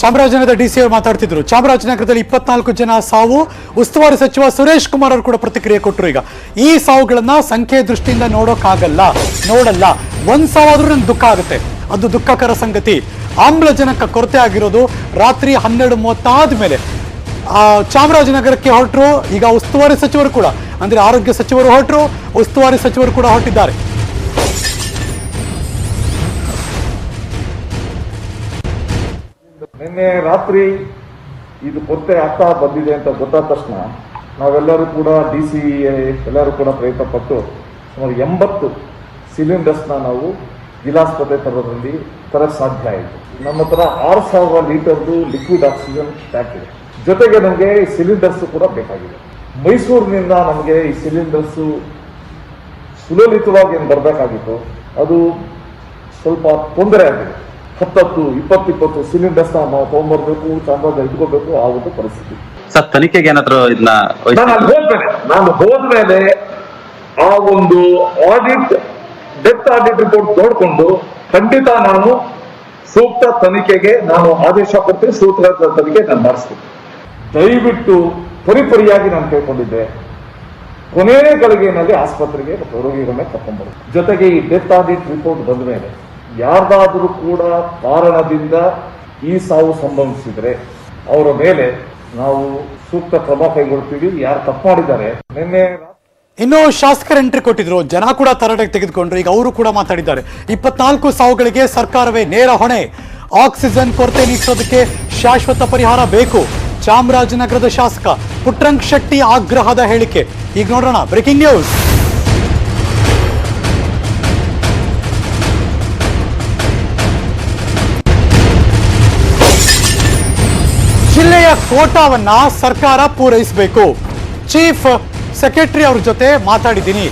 ಚಾಮರಾಜನಗರದ ಡಿಸಿ ಅವರು ಮಾತಾಡ್ತಿದ್ರು. ಚಾಮರಾಜನಗರದಲ್ಲಿ 24 ಜನ ಸಾವು. ಉಸ್ತುವಾರಿ ಸಚಿವ ಸುರೇಶ್ ಕುಮಾರ್ ಅವರು ಕೂಡ ಪ್ರತಿಕ್ರಿಯೆ ಕೊಟ್ಟರು. ಈಗ ಈ ಸಾವುಗಳನ್ನ ಸಂಖ್ಯೆ ದೃಷ್ಟಿಯಿಂದ ನೋಡಲ್ಲ. ಒಂದ್ ಸಾವಾದ್ರೂ ನಂಗೆ ದುಃಖ ಆಗುತ್ತೆ, ಅದು ದುಃಖಕರ ಸಂಗತಿ. ಆಮ್ಲಜನಕ ಕೊರತೆ ಆಗಿರೋದು ರಾತ್ರಿ 12:30 ಆದ್ಮೇಲೆ ಚಾಮರಾಜನಗರಕ್ಕೆ ಹೊರಟರು. ಈಗ ಉಸ್ತುವಾರಿ ಸಚಿವರು ಕೂಡ, ಅಂದ್ರೆ ಆರೋಗ್ಯ ಸಚಿವರು ಹೊರಟರು, ಉಸ್ತುವಾರಿ ಸಚಿವರು ಕೂಡ ಹೊರಟಿದ್ದಾರೆ. ನಿನ್ನೆ ರಾತ್ರಿ ಇದು ಕೊರತೆ ಆಗ್ತಾ ಬಂದಿದೆ ಅಂತ ಗೊತ್ತಾದ ತಕ್ಷಣ ನಾವೆಲ್ಲರೂ ಕೂಡ DC ಎಲ್ಲರೂ ಕೂಡ ಪ್ರಯತ್ನ ಪಟ್ಟು ಸುಮಾರು 80 ಸಿಲಿಂಡರ್ಸ್ನ ನಾವು ಜಿಲ್ಲಾಸ್ಪತ್ರೆ ತರಕ್ಕೆ ಸಾಧ್ಯ ಆಯಿತು. ನಮ್ಮ ಹತ್ರ 6,000 ಲೀಟರ್ದು ಲಿಕ್ವಿಡ್ ಆಕ್ಸಿಜನ್ ಟ್ಯಾಂಕ್ ಇದೆ. ಜೊತೆಗೆ ನಮಗೆ ಸಿಲಿಂಡರ್ಸ್ ಕೂಡ ಬೇಕಾಗಿದೆ. ಮೈಸೂರಿನಿಂದ ನಮಗೆ ಈ ಸಿಲಿಂಡರ್ಸು ಸುಲಲಿತವಾಗಿ ಏನು ಬರಬೇಕಾಗಿತ್ತು, ಅದು ಸ್ವಲ್ಪ ತೊಂದರೆ ಆಗಿದೆ. 10-20 ಸಿಲಿಂಡರ್ಸ್ ನಾವು ತಗೊಂಡ್ಬರ್ಬೇಕು, ಚಾಮರಾಜ ಇಟ್ಕೋಬೇಕು, ಆ ಒಂದು ಪರಿಸ್ಥಿತಿ. ಸರ್, ತನಿಖೆಗೆ ಏನಾದ್ರು ಇದನ್ನ ನಾನು ಹೋದ್ಮೇಲೆ ಆ ಒಂದು ಡೆತ್ ಆಡಿಟ್ ರಿಪೋರ್ಟ್ ನೋಡ್ಕೊಂಡು ಖಂಡಿತ ನಾನು ಸೂಕ್ತ ತನಿಖೆಗೆ ನಾನು ಆದೇಶ ಕೊಡ್ತೀನಿ, ಸೂಕ್ತ ತನಿಖೆ ನಾನು ಮಾಡಿಸ್ತೀನಿ. ದಯವಿಟ್ಟು ಪರಿಪರಿಯಾಗಿ ನಾನು ಕೇಳ್ಕೊಂಡಿದ್ದೆ, ಕೊನೆಯ ಗಳಿಗೆಯಲ್ಲಿ ಆಸ್ಪತ್ರೆಗೆ ರೋಗಿಗಳನ್ನ ಕರ್ಕೊಂಡ್ಬರೋದು. ಜೊತೆಗೆ ಈ ಡೆತ್ ಆಡಿಟ್ ರಿಪೋರ್ಟ್ ಬಂದ ಮೇಲೆ ಯಾರ್ದಾದ್ರೂ ಕೂಡ ಕಾರಣದಿಂದ ಈ ಸಾವು ಸಂಭವಿಸಿದ್ರೆ ಅವರ ಮೇಲೆ ನಾವು ಸೂಕ್ತ ಕ್ರಮ ಕೈಗೊಳ್ತೀವಿ. ಯಾರು ತಪ್ಪು ಮಾಡಿದ್ದಾರೆ ನಿನ್ನೆ ಇನ್ನು ಶಾಸಕರ ಎಂಟ್ರಿ ಕೊಟ್ಟಿದ್ರು, ಜನ ಕೂಡ ತರಾಟೆಗೆ ತೆಗೆದುಕೊಂಡ್ರು. ಈಗ ಅವರು ಕೂಡ ಮಾತಾಡಿದ್ದಾರೆ. 24 ಸಾವುಗಳಿಗೆ ಸರ್ಕಾರವೇ ನೇರ ಹೊಣೆ. ಆಕ್ಸಿಜನ್ ಕೊರತೆ ನೀಗಿಸೋದಕ್ಕೆ ಶಾಶ್ವತ ಪರಿಹಾರ ಬೇಕು. ಚಾಮರಾಜನಗರದ ಶಾಸಕ ಪುಟ್ಟರಂಗ ಶೆಟ್ಟಿ ಆಗ್ರಹದ ಹೇಳಿಕೆ. ಈಗ ನೋಡೋಣ, ಬ್ರೇಕಿಂಗ್ ನ್ಯೂಸ್. ಜಿಲ್ಲೆಯ ಕೋಟಾವನ್ನ ಸರ್ಕಾರ ಪೂರೈಸಬೇಕು. ಚೀಫ್ ಸೆಕ್ರೆಟರಿ ಅವ್ರ ಜೊತೆ ಮಾತಾಡಿದ್ದೀನಿ.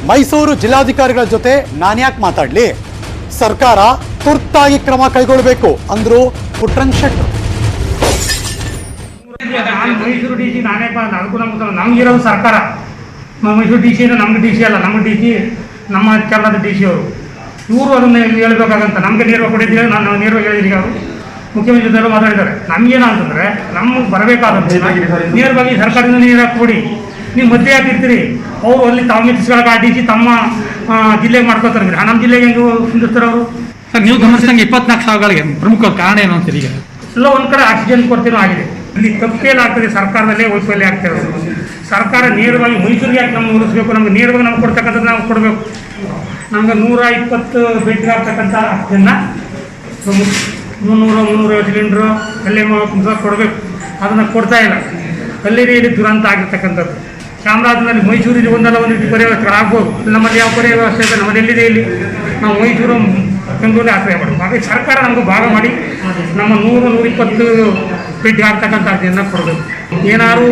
ಮೈಸೂರು ಜಿಲ್ಲಾಧಿಕಾರಿಗಳ ಜೊತೆ ನಾನ್ಯಾಕೆ ಮಾತಾಡ್ಲಿ, ಸರ್ಕಾರ ತುರ್ತಾಗಿ ಕ್ರಮ ಕೈಗೊಳ್ಳಬೇಕು ಅಂದ್ರು ಪುಟ್ಟರಂಗ ಶೆಟ್ಟಿ. ಮೈಸೂರು DC ನಾನೇ ನಮ್ಗಿರೋದು ಸರ್ಕಾರ. ಮೈಸೂರು DC ನಮ್ಗೆ DC ಅಲ್ಲ, ನಮ್ಮ DC ನಮ್ಮ ಕೇರಳದ DC ಅವರು. ಇವರು ಅದನ್ನ ಹೇಳ್ಬೇಕಾಗಂತ ನಮ್ಗೆ ನೇರವಾಗಿ ಕೊಟ್ಟಿದ್ದೀವಿ. ನಾನು ನೇರವಾಗಿ ಹೇಳಿದ್ದೀನಿ. ಅವರು ಮುಖ್ಯಮಂತ್ರಿ ಜೊತೆ ಮಾತಾಡಿದ್ದಾರೆ. ನಮ್ಗೇನ ಅಂತಂದ್ರೆ ನಮ್ಗೆ ಬರಬೇಕಾದಂತೆ ನೇರವಾಗಿ ಸರ್ಕಾರದಿಂದ ನೀರು ಹಾಕ್ಬಿಡಿ. ನೀವು ಮಧ್ಯೆ ಹಾಕಿರ್ತೀರಿ, ಅವರು ಅಲ್ಲಿ ತಾವು ಮಿತಿಸ್ಕೊಳಕ್ಕೆ ಆ DC ತಮ್ಮ ಜಿಲ್ಲೆಗೆ ಮಾಡ್ಕೋತಾರೆ. ನಮ್ಮ ಜಿಲ್ಲೆಗೆ ಹೆಂಗೆ ಹೊಂದಿಸ್ತಾರೆ ಅವರು? ಸರ್, ನೀವು ಗಮನಿಸಿದಂಗೆ 24 ಸಾವುಗಳಿಗೆ ಪ್ರಮುಖ ಕಾರಣ ಏನು ಅಂತೀರಿ? ಈಗ ಎಲ್ಲ ಒಂದು ಕಡೆ ಆಕ್ಸಿಜನ್ ಕೊರತೆನೂ ಆಗಿದೆ. ಇಲ್ಲಿ ತಪ್ಪೇಲಾಗ್ತದೆ, ಸರ್ಕಾರದಲ್ಲೇ ವೈಫಲ್ಯ ಆಗ್ತಿರೋದು. ಸರ್ಕಾರ ನೇರವಾಗಿ ಮೈಸೂರಿಗೆ ಯಾಕೆ ನಮ್ಗೆ ಉಳಿಸ್ಬೇಕು, ನಮ್ಗೆ ನೇರವಾಗಿ ನಮ್ಗೆ ಕೊಡ್ತಕ್ಕಂಥದ್ದು ನಾವು ಕೊಡಬೇಕು. ನಮ್ಗೆ 120 ಬೆಡ್ ಆಗ್ತಕ್ಕಂಥ ಆಕ್ಸಿಜನ್ನ 300-350 ಸಿಲಿಂಡ್ರು ಅಲ್ಲೇ ಕೊಡಬೇಕು. ಅದನ್ನು ಕೊಡ್ತಾ ಇಲ್ಲ. ಕಲ್ಲೇರಿಯಲ್ಲಿ ದುರಂತ ಆಗಿರ್ತಕ್ಕಂಥದ್ದು. ಚಾಮರಾಜನಲ್ಲಿ ಮೈಸೂರಿಗೆ ಒಂದಲ್ಲ ಒಂದು ರೀತಿ ಪರಿವ್ಯವಸ್ಥೆ ಆಗ್ಬೋದು. ನಮ್ಮಲ್ಲಿ ಯಾವ ಪರಿವ್ಯವಸ್ಥೆ ಇದೆ, ನಮ್ಮಲ್ಲಿ ಎಲ್ಲಿದೆ? ಇಲ್ಲಿ ನಾವು ಮೈಸೂರು ಬೆಂಗಳೂರಲ್ಲಿ ಆಶ್ರಯ ಮಾಡಬೇಕು. ಹಾಗಾಗಿ ಸರ್ಕಾರ ನಮಗೂ ಭಾಗ ಮಾಡಿ ನಮ್ಮ 100-120 ಬೆಡ್ ಆಗ್ತಕ್ಕಂಥ ಆಕ್ಸಿಜನ್ನ ಕೊಡಬೇಕು. ಏನಾದ್ರು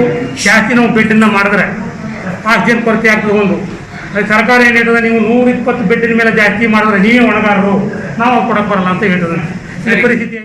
ಜಾಸ್ತಿ ನಾವು ಬೆಡ್ಡನ್ನು ಮಾಡಿದ್ರೆ ಆಕ್ಸಿಜನ್ ಕೊರತೆ ಆಗ್ತದೆ. ಒಂದು ಸರ್ಕಾರ ಏನು ಹೇಳ್ತದೆ, ನೀವು 120 ಬೆಡ್ಡಿನ ಮೇಲೆ ಜಾಸ್ತಿ ಮಾಡಿದ್ರೆ ನೀವೇ ಹೊಣೆಗಾರರು, ನಾವು ಕೊಡಕ್ಕೆ ಬರಲ್ಲ ಅಂತ ಹೇಳ್ತದೆ. ಈ ಪರಿಸ್ಥಿತಿ